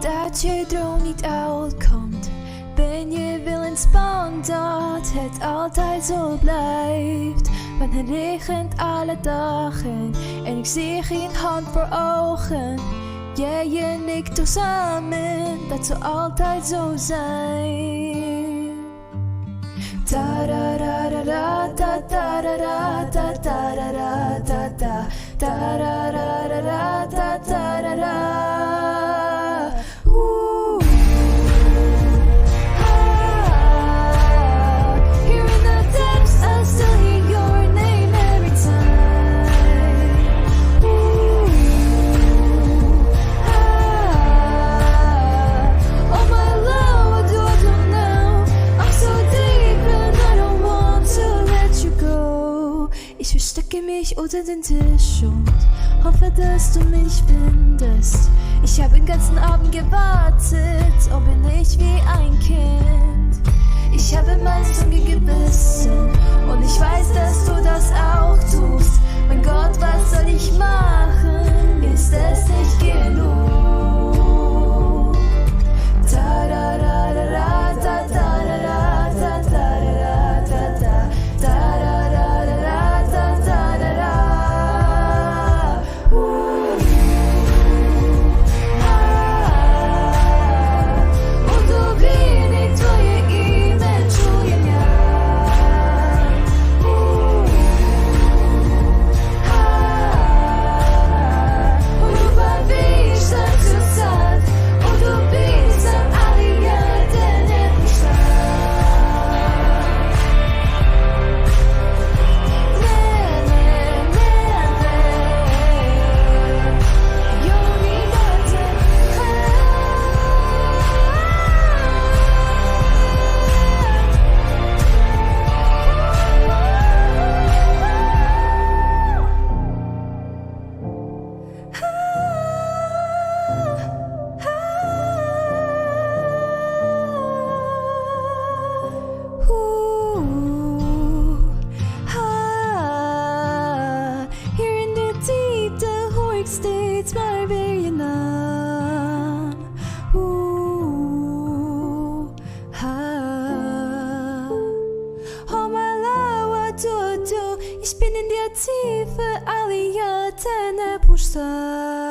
dat je droom niet uitkomt. Ben je willens bang dat het altijd zo blijft? Want het regent alle dagen en ik zie geen hand voor ogen. Jij en ik toch samen, dat zou altijd zo zijn. Ta-ra-ra-ra-ra, ta-ta-ra-ra, ta-ta-ra-ra, ta-ta, ta-ra-ra-ra-ra, ta-ta-ra-ra. Ich verstecke mich unter den Tisch und hoffe, dass du mich findest. Ich habe den ganzen Abend gewartet, oh bin ich wie ein Kind. Ich habe meine Zunge gebissen und ich weiß, dass du das auch tust. Mein Gott, was soll ich machen? Ist es nicht genug? Ta-ra-ra-ra-ra, ta-ta-ra-ra, ta-ta-ra-ra, ta-ta, ta-ra-ra. Steeds maar weer je naam. Oh my love, what do I do? Ich bin in der Tiefe, alle Jahrzehnte pushtar.